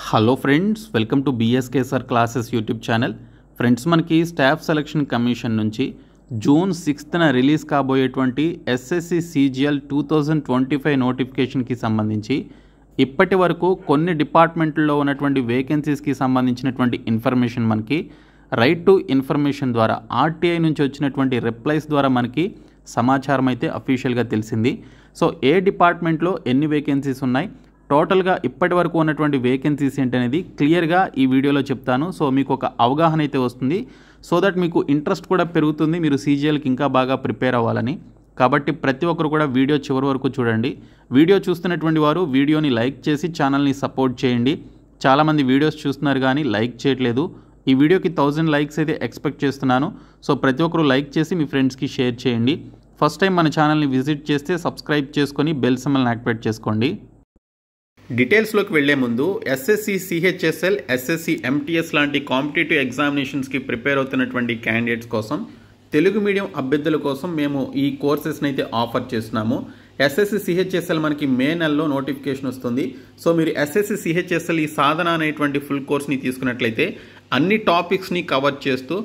Hello friends, welcome to BSKSR classes YouTube channel. Friends, మనకి staff selection commission నుంచి June 6న release కాబోయేటువంటి SSC CGL 2025 నోటిఫికేషన్కి సంబంధించి ఇప్పటి వరకు కొన్ని డిపార్ట్మెంట్లో ఉన్నటువంటి వేకెన్సీస్కి సంబంధించినటువంటి ఇన్ఫర్మేషన్ మనకి రైట్ టు ఇన్ఫర్మేషన్ ద్వారా ఆర్టీఐ నుంచి వచ్చినటువంటి రిప్లైస్ ద్వారా మనకి సమాచారం అయితే అఫీషియల్గా తెలిసింది. సో ఏ డిపార్ట్మెంట్లో ఎన్ని వేకెన్సీస్ ఉన్నాయి, టోటల్గా ఇప్పటి వరకు ఉన్నటువంటి వేకెన్సీస్ ఏంటనేది క్లియర్గా ఈ వీడియోలో చెప్తాను. సో మీకు ఒక అవగాహన అయితే వస్తుంది. సో దట్ మీకు ఇంట్రెస్ట్ కూడా పెరుగుతుంది, మీరు సీజీఎల్కి ఇంకా బాగా ప్రిపేర్ అవ్వాలని. కాబట్టి ప్రతి ఒక్కరు కూడా వీడియో చివరి వరకు చూడండి. వీడియో చూస్తున్నటువంటి వారు వీడియోని లైక్ చేసి ఛానల్ని సపోర్ట్ చేయండి. చాలామంది వీడియోస్ చూస్తున్నారు కానీ లైక్ చేయట్లేదు. ఈ వీడియోకి 1000 లైక్స్ అయితే ఎక్స్పెక్ట్ చేస్తున్నాను. సో ప్రతి ఒక్కరు లైక్ చేసి మీ ఫ్రెండ్స్కి షేర్ చేయండి. ఫస్ట్ టైం మన ఛానల్ని విజిట్ చేస్తే సబ్స్క్రైబ్ చేసుకొని బెల్ సింబల్ని యాక్టివేట్ చేసుకోండి. డీటెయిల్స్లోకి వెళ్లే ముందు ఎస్ఎస్సి సిహెచ్ఎస్ఎల్, ఎస్ఎస్సి ఎంటీఎస్ లాంటి కాంపిటేటివ్ ఎగ్జామినేషన్స్కి ప్రిపేర్ అవుతున్నటువంటి క్యాండిడేట్స్ కోసం, తెలుగు మీడియం అభ్యర్థుల కోసం మేము ఈ కోర్సెస్ని అయితే ఆఫర్ చేస్తున్నాము. ఎస్ఎస్సి సిహెచ్ఎస్ఎల్ మనకి మే నెలలో నోటిఫికేషన్ వస్తుంది. సో మీరు ఎస్ఎస్సి సిహెచ్ఎస్ఎల్ ఈ సాధన అనేటువంటి ఫుల్ కోర్స్ని తీసుకున్నట్లయితే అన్ని టాపిక్స్ని కవర్ చేస్తూ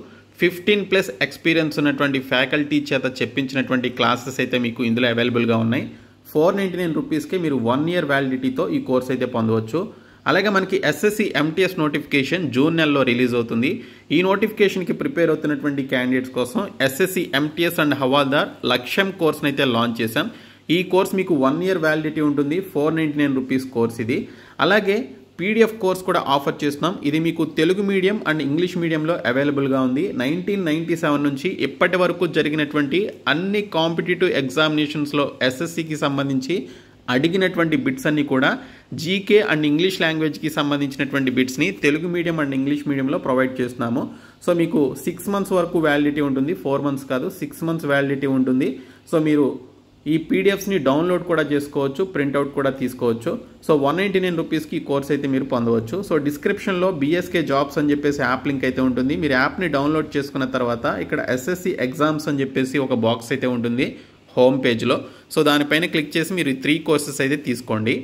15+ ఎక్స్పీరియన్స్ ఉన్నటువంటి ఫ్యాకల్టీ చేత చెప్పించినటువంటి క్లాసెస్ అయితే మీకు ఇందులో అవైలబుల్గా ఉన్నాయి. 499 రూపీస్కే మీరు 1 ఇయర్ వ్యాలిడిటీతో ఈ కోర్స్ అయితే పొందవచ్చు. అలాగే మనకి ఎస్ఎస్సి ఎంటీఎస్ నోటిఫికేషన్ జూన్ నెలలో రిలీజ్ అవుతుంది. ఈ నోటిఫికేషన్కి ప్రిపేర్ అవుతున్నటువంటి క్యాండిడేట్స్ కోసం ఎస్ఎస్సి ఎంటీఎస్ అండ్ హవాల్దార్ లక్ష్యం కోర్స్ని అయితే లాంచ్ చేశాం. ఈ కోర్స్ మీకు 1 ఇయర్ వ్యాలిడిటీ ఉంటుంది. 499 రూపీస్ కోర్స్ ఇది. అలాగే పీడిఎఫ్ కోర్స్ కూడా ఆఫర్ చేస్తున్నాం. ఇది మీకు తెలుగు మీడియం అండ్ ఇంగ్లీష్ మీడియంలో అవైలబుల్గా ఉంది. 1997 నుంచి ఇప్పటి వరకు జరిగినటువంటి అన్ని కాంపిటేటివ్ ఎగ్జామినేషన్స్లో ఎస్ఎస్సికి సంబంధించి అడిగినటువంటి బిట్స్ అన్ని కూడా జీకే అండ్ ఇంగ్లీష్ లాంగ్వేజ్కి సంబంధించినటువంటి బిట్స్ని తెలుగు మీడియం అండ్ ఇంగ్లీష్ మీడియంలో ప్రొవైడ్ చేస్తున్నాము. సో మీకు 6 మంత్స్ వరకు వ్యాలిడిటీ ఉంటుంది. 4 మంత్స్ కాదు, 6 మంత్స్ వ్యాలిడిటీ ఉంటుంది. సో మీరు ఈ పీడిఎఫ్స్ని డౌన్లోడ్ కూడా చేసుకోవచ్చు, ప్రింట్అవుట్ కూడా తీసుకోవచ్చు. సో 199 రూపీస్కి ఈ కోర్స్ అయితే మీరు పొందవచ్చు. సో డిస్క్రిప్షన్లో బిఎస్కే జాబ్స్ అని చెప్పేసి యాప్ లింక్ అయితే ఉంటుంది. మీరు యాప్ని డౌన్లోడ్ చేసుకున్న తర్వాత ఇక్కడ ఎస్ఎస్సి ఎగ్జామ్స్ అని చెప్పేసి ఒక బాక్స్ అయితే ఉంటుంది హోమ్ పేజ్లో. సో దానిపైన క్లిక్ చేసి మీరు 3 కోర్సెస్ అయితే తీసుకోండి.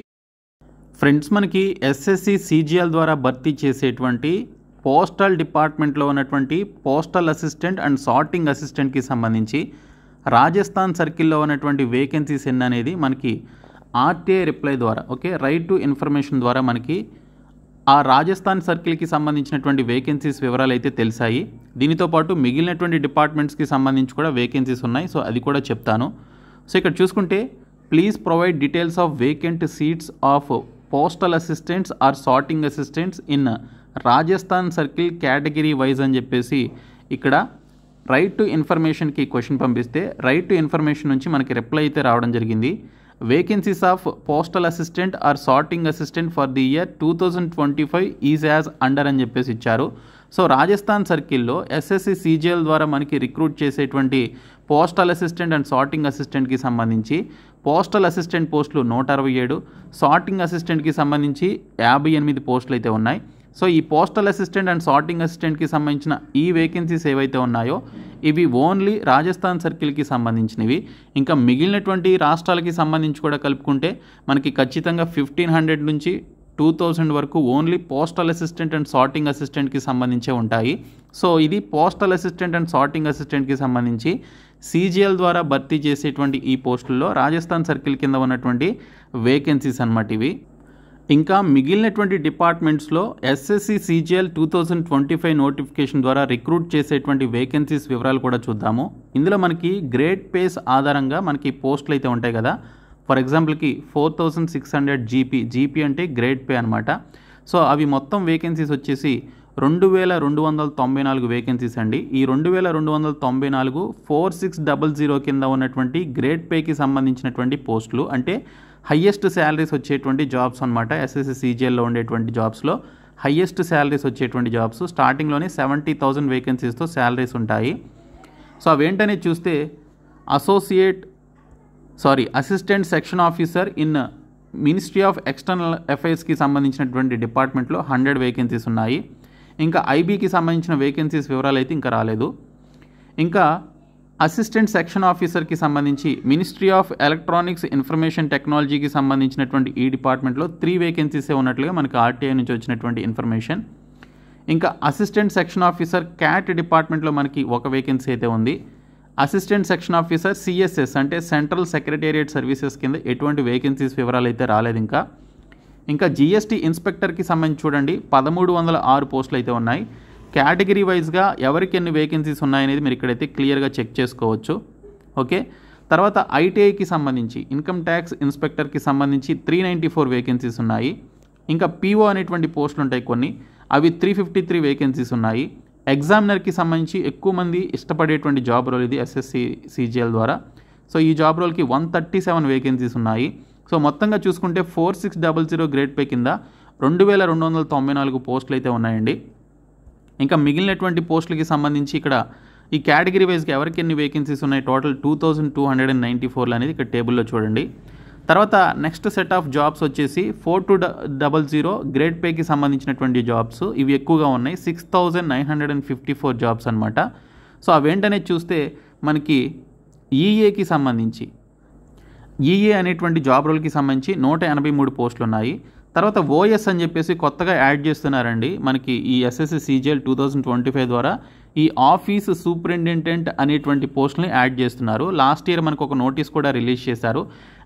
ఫ్రెండ్స్, మనకి ఎస్ఎస్సి సిజిఎల్ ద్వారా భర్తీ చేసేటువంటి పోస్టల్ డిపార్ట్మెంట్లో ఉన్నటువంటి పోస్టల్ అసిస్టెంట్ అండ్ సార్టింగ్ అసిస్టెంట్కి సంబంధించి రాజస్థాన్ సర్కిల్లో ఉన్నటువంటి వేకెన్సీస్ ఎన్ని అనేది మనకి ఆర్టీఐ రిప్లై ద్వారా, ఓకే, రైట్ టు ఇన్ఫర్మేషన్ ద్వారా మనకి ఆ రాజస్థాన్ సర్కిల్కి సంబంధించినటువంటి వేకెన్సీస్ వివరాలు అయితే తెలిసాయి. దీనితో పాటు మిగిలినటువంటి డిపార్ట్మెంట్స్కి సంబంధించి కూడా వేకెన్సీస్ ఉన్నాయి. సో అది కూడా చెప్తాను. సో ఇక్కడ చూసుకుంటే please provide details of vacant seats of postal assistants or sorting assistants in Rajasthan circle category wise అని చెప్పేసి ఇక్కడ రైట్ టు ఇన్ఫర్మేషన్కి క్వశ్చన్ పంపిస్తే రైట్ టు ఇన్ఫర్మేషన్ నుంచి మనకి రిప్లై అయితే రావడం జరిగింది. Vacancies of postal assistant or sorting assistant for the year 2025 is as under అని చెప్పేసి ఇచ్చారు. సో రాజస్థాన్ సర్కిల్లో ఎస్ఎస్సి సిజిఎల్ ద్వారా మనకి రిక్రూట్ చేసేటువంటి పోస్టల్ అసిస్టెంట్ అండ్ సార్టింగ్ అసిస్టెంట్కి సంబంధించి పోస్టల్ అసిస్టెంట్ పోస్టులు 167, సార్టింగ్ అసిస్టెంట్కి సంబంధించి 58 పోస్టులు అయితే ఉన్నాయి. సో ఈ పోస్టల్ అసిస్టెంట్ అండ్ సార్టింగ్ అసిస్టెంట్కి సంబంధించిన ఈ వేకెన్సీస్ ఏవైతే ఉన్నాయో ఇవి ఓన్లీ రాజస్థాన్ సర్కిల్కి సంబంధించినవి. ఇంకా మిగిలినటువంటి రాష్ట్రాలకి సంబంధించి కూడా కలుపుకుంటే మనకి ఖచ్చితంగా 1500 నుంచి 2000 వరకు only postal assistant and sorting అసిస్టెంట్కి సంబంధించే ఉంటాయి. సో ఇది పోస్టల్ అసిస్టెంట్ అండ్ సార్టింగ్ అసిస్టెంట్కి సంబంధించి సిజిఎల్ ద్వారా భర్తీ చేసేటువంటి ఈ పోస్టుల్లో రాజస్థాన్ సర్కిల్ కింద ఉన్నటువంటి వేకెన్సీస్ అన్నమాట ఇవి. ఇంకా మిగిలినటువంటి డిపార్ట్మెంట్స్లో ఎస్ఎస్సి సిజిఎల్ 2025 నోటిఫికేషన్ ద్వారా రిక్రూట్ చేసేటువంటి వేకెన్సీస్ వివరాలు కూడా చూద్దాము. ఇందులో మనకి గ్రేడ్ పేస్ ఆధారంగా మనకి పోస్టులు అయితే ఉంటాయి కదా. ఫర్ ఎగ్జాంపుల్కి 4600 జీపీ అంటే గ్రేడ్ పే అనమాట. సో అవి మొత్తం వేకెన్సీస్ వచ్చేసి 2294 వేకెన్సీస్ అండి. ఈ 2294 4600 కింద ఉన్నటువంటి గ్రేడ్ పేకి సంబంధించినటువంటి పోస్టులు, అంటే హయ్యెస్ట్ శాలరీస్ వచ్చేటువంటి జాబ్స్ అనమాట. ఎస్ఎస్సి సిజిఎల్లో ఉండేటువంటి జాబ్స్లో హయ్యెస్ట్ శాలరీస్ వచ్చేటువంటి జాబ్స్ స్టార్టింగ్లోనే 70,000 వేకెన్సీస్తో శాలరీస్ ఉంటాయి. సో అవేంటనేది చూస్తే assistant section officer in ministry of external అఫైర్స్కి సంబంధించినటువంటి డిపార్ట్మెంట్లో 100 వేకెన్సీస్ ఉన్నాయి. ఇంకా ఐబీకి సంబంధించిన వేకెన్సీస్ వివరాలు అయితే ఇంకా రాలేదు. ఇంకా అసిస్టెంట్ సెక్షన్ ఆఫీసర్కి సంబంధించి మినిస్ట్రీ ఆఫ్ ఎలక్ట్రానిక్స్ ఇన్ఫర్మేషన్ టెక్నాలజీకి సంబంధించినటువంటి ఈ డిపార్ట్మెంట్లో 3 వేకెన్సీసే ఉన్నట్లుగా మనకి ఆర్టీఐ నుంచి వచ్చినటువంటి ఇన్ఫర్మేషన్. ఇంకా అసిస్టెంట్ సెక్షన్ ఆఫీసర్ క్యాట్ డిపార్ట్మెంట్లో మనకి 1 వేకెన్సీ అయితే ఉంది. అసిస్టెంట్ సెక్షన్ ఆఫీసర్ సిఎస్ఎస్ అంటే సెంట్రల్ సెక్రటేరియట్ సర్వీసెస్ కింద ఎటువంటి వేకెన్సీస్ వివరాలు అయితే రాలేదు. ఇంకా జిఎస్టీ ఇన్స్పెక్టర్కి సంబంధించి చూడండి 1306 పోస్టులు అయితే ఉన్నాయి. కేటగిరీ వైజ్గా ఎవరికి ఎన్ని వేకెన్సీస్ ఉన్నాయనేది మీరు ఇక్కడైతే క్లియర్గా చెక్ చేసుకోవచ్చు. ఓకే, తర్వాత ఐటీఐకి సంబంధించి ఇన్కమ్ ట్యాక్స్ ఇన్స్పెక్టర్కి సంబంధించి 394 వేకెన్సీస్ ఉన్నాయి. ఇంకా పీఓ అనేటువంటి పోస్టులు ఉంటాయి కొన్ని, అవి 353 వేకెన్సీస్ ఉన్నాయి. ఎగ్జామినర్కి సంబంధించి ఎక్కువ మంది ఇష్టపడేటువంటి జాబ్ రోల్ ఇది ఎస్ఎస్సి సిజిఎల్ ద్వారా. సో ఈ జాబ్ రోల్కి 137 వేకెన్సీస్ ఉన్నాయి. సో మొత్తంగా చూసుకుంటే 4600 గ్రేడ్ పే కింద 2294 పోస్టులు అయితే ఉన్నాయండి. ఇంకా మిగిలినటువంటి పోస్టులకి సంబంధించి ఇక్కడ ఈ కేటగిరీ వైజ్గా ఎవరికి ఎన్ని వేకెన్సీస్ ఉన్నాయి, టోటల్ 2294 అనేది ఇక్కడ టేబుల్లో చూడండి. తర్వాత నెక్స్ట్ సెట్ ఆఫ్ జాబ్స్ వచ్చేసి 4200 గ్రేడ్ పేకి సంబంధించినటువంటి జాబ్స్, ఇవి ఎక్కువగా ఉన్నాయి. 6954 జాబ్స్ అనమాట. సో అవేంటనేది చూస్తే మనకి ఈఏకి సంబంధించి ఈఏ అనేటువంటి జాబ్ రోల్కి సంబంధించి 183 పోస్టులు ఉన్నాయి. తర్వాత ఓఎస్ అని చెప్పేసి కొత్తగా యాడ్ చేస్తున్నారండి మనకి ఈ ఎస్ఎస్సి సిజిఎల్ 2025 ద్వారా. ఈ ఆఫీస్ సూపరింటెండెంట్ అనేటువంటి పోస్టులని యాడ్ చేస్తున్నారు. లాస్ట్ ఇయర్ మనకు ఒక నోటీస్ కూడా రిలీజ్ చేశారు.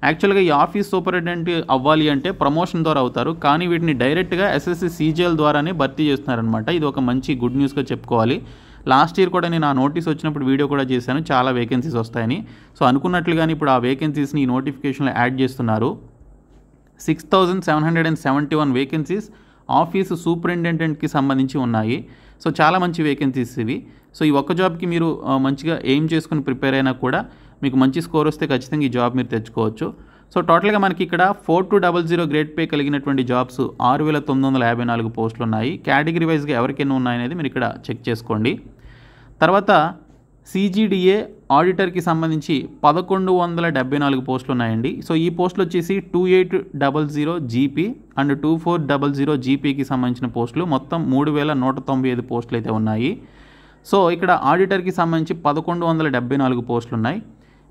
యాక్చువల్గా ఈ ఆఫీస్ సూపరింటెండెంట్ అవ్వాలి అంటే ప్రమోషన్ ద్వారా అవుతారు, కానీ వీటిని డైరెక్ట్గా ఎస్ఎస్సి సిజిఎల్ ద్వారానే భర్తీ చేస్తున్నారనమాట. ఇది ఒక మంచి గుడ్ న్యూస్గా చెప్పుకోవాలి. లాస్ట్ ఇయర్ కూడా నేను ఆ నోటీస్ వచ్చినప్పుడు వీడియో కూడా చేశాను, చాలా వేకెన్సీస్ వస్తాయని. సో అనుకున్నట్లుగానే ఇప్పుడు ఆ వేకెన్సీస్ని ఈ నోటిఫికేషన్లో యాడ్ చేస్తున్నారు. 6771 వేకెన్సీస్ ఆఫీసు సూపరింటెండెంట్కి సంబంధించి ఉన్నాయి. సో చాలా మంచి వేకెన్సీస్ ఇవి. సో ఈ ఒక్క జాబ్కి మీరు మంచిగా ఎయిమ్ చేసుకుని ప్రిపేర్ అయినా కూడా మీకు మంచి స్కోర్ వస్తే ఖచ్చితంగా ఈ జాబ్ మీరు తెచ్చుకోవచ్చు. సో టోటల్గా మనకి ఇక్కడ 4200 గ్రేడ్ పే కలిగినటువంటి జాబ్స్ 6954 పోస్టులు ఉన్నాయి. కేటగిరీ వైజ్గా ఎవరికి ఎన్ని ఉన్నాయనేది మీరు ఇక్కడ చెక్ చేసుకోండి. తర్వాత సిజిడిఏ ఆడిటర్కి సంబంధించి 1174 పోస్టులు ఉన్నాయండి. సో ఈ పోస్టులు వచ్చేసి 2800 జీపీ అండ్ 2400 జీపీకి సంబంధించిన పోస్టులు, మొత్తం 3195 పోస్టులు అయితే ఉన్నాయి. సో ఇక్కడ ఆడిటర్కి సంబంధించి 1174 పోస్టులు ఉన్నాయి.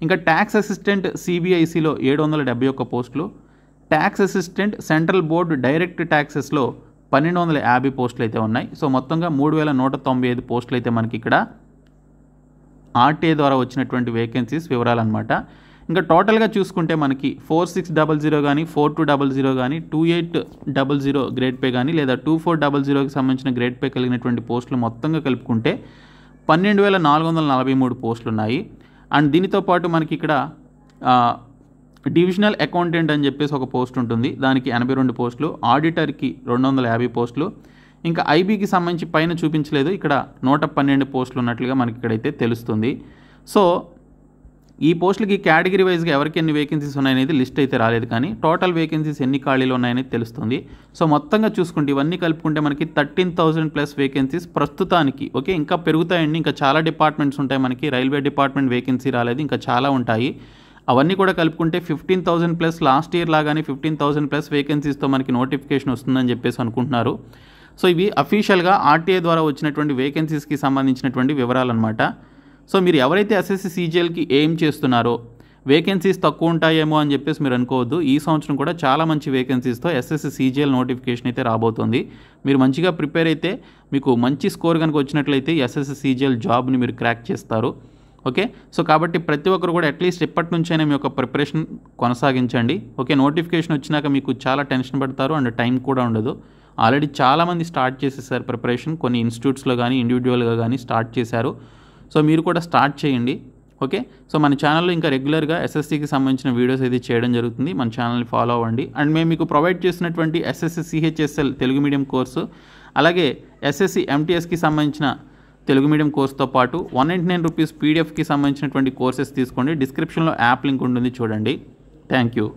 ఇంకా ట్యాక్స్ అసిస్టెంట్ సిబిఐసిలో 771 పోస్టులు, tax assistant central board direct ట్యాక్సెస్లో 1250 పోస్టులు అయితే ఉన్నాయి. సో మొత్తంగా 3195 పోస్టులు అయితే మనకి ఇక్కడ ఆర్టీఐ ద్వారా వచ్చినటువంటి వేకెన్సీస్ వివరాలన్నమాట. ఇంకా టోటల్గా చూసుకుంటే మనకి 4600 కానీ 4200 కానీ 2800 గ్రేడ్ పే కానీ లేదా 2400కి సంబంధించిన గ్రేడ్ పే కలిగినటువంటి పోస్టులు మొత్తంగా కలుపుకుంటే 12443 పోస్టులు ఉన్నాయి. అండ్ దీనితో పాటు మనకి ఇక్కడ డివిజనల్ అకౌంటెంట్ అని చెప్పేసి ఒక పోస్ట్ ఉంటుంది, దానికి 82 పోస్టులు, ఆడిటర్కి 250 పోస్టులు, ఇంకా ఐబీకి సంబంధించి పైన చూపించలేదు, ఇక్కడ 112 పోస్టులు ఉన్నట్లుగా మనకి ఇక్కడైతే తెలుస్తుంది. సో ఈ పోస్టులకి కేటగిరీ వైజ్గా ఎవరికి ఎన్ని వేకెన్సీస్ ఉన్నాయనేది లిస్ట్ అయితే రాలేదు, కానీ టోటల్ వేకెన్సీస్ ఎన్ని ఖాళీలు ఉన్నాయనేది తెలుస్తుంది. సో మొత్తంగా చూసుకుంటే ఇవన్నీ కలుపుకుంటే మనకి 13,000+ వేకెన్సీస్ ప్రస్తుతానికి. ఓకే, ఇంకా పెరుగుతాయండి, ఇంకా చాలా డిపార్ట్మెంట్స్ ఉంటాయి మనకి. రైల్వే డిపార్ట్మెంట్ వేకెన్సీ రాలేదు, ఇంకా చాలా ఉంటాయి. అవన్నీ కూడా కలుపుకుంటే 15,000+ లాస్ట్ ఇయర్ లాగానే 15,000+ వేకెన్సీస్తో మనకి నోటిఫికేషన్ వస్తుందని చెప్పేసి అనుకుంటున్నారు. సో ఇవి అఫీషియల్గా ఆర్టీఐ ద్వారా వచ్చినటువంటి వేకెన్సీస్కి సంబంధించినటువంటి వివరాలు అనమాట. సో మీరు ఎవరైతే ఎస్ఎస్సి సిజిఎల్కి ఎయిమ్ చేస్తున్నారో వేకెన్సీస్ తక్కువ ఉంటాయేమో అని చెప్పేసి మీరు అనుకోవద్దు. ఈ సంవత్సరం కూడా చాలా మంచి వేకెన్సీస్తో ఎస్ఎస్సి సిజిఎల్ నోటిఫికేషన్ అయితే రాబోతుంది. మీరు మంచిగా ప్రిపేర్ అయితే మీకు మంచి స్కోర్ కనుక వచ్చినట్లయితే ఎస్ఎస్సి సిజిఎల్ జాబ్ని మీరు క్రాక్ చేస్తారు. ఓకే, సో కాబట్టి ప్రతి ఒక్కరు కూడా అట్లీస్ట్ ఇప్పటి నుంచైనా మీ యొక్క ప్రిపరేషన్ కొనసాగించండి. ఓకే, నోటిఫికేషన్ వచ్చినాక మీకు చాలా టెన్షన్ పడతారు అండ్ టైం కూడా ఉండదు. ఆల్రెడీ చాలామంది స్టార్ట్ చేసేసారు ప్రిపరేషన్, కొన్ని ఇన్స్టిట్యూట్స్లో కానీ ఇండివిజువల్గా కానీ స్టార్ట్ చేశారు. సో మీరు కూడా స్టార్ట్ చేయండి. ఓకే, సో మన ఛానల్లో ఇంకా రెగ్యులర్గా ఎస్ఎస్సికి సంబంధించిన వీడియోస్ అయితే చేయడం జరుగుతుంది. మన ఛానల్ని ఫాలో అవ్వండి. అండ్ మేము మీకు ప్రొవైడ్ చేసినటువంటి SSC CHSL Telugu medium course, అలాగే ఎస్ఎస్సి ఎంటీఎస్కి సంబంధించిన తెలుగు మీడియం కోర్సుతో పాటు 199 రూపీస్ పీడిఎఫ్కి సంబంధించినటువంటి కోర్సెస్ తీసుకోండి. డిస్క్రిప్షన్లో యాప్ లింక్ ఉంటుంది, చూడండి. Thank you.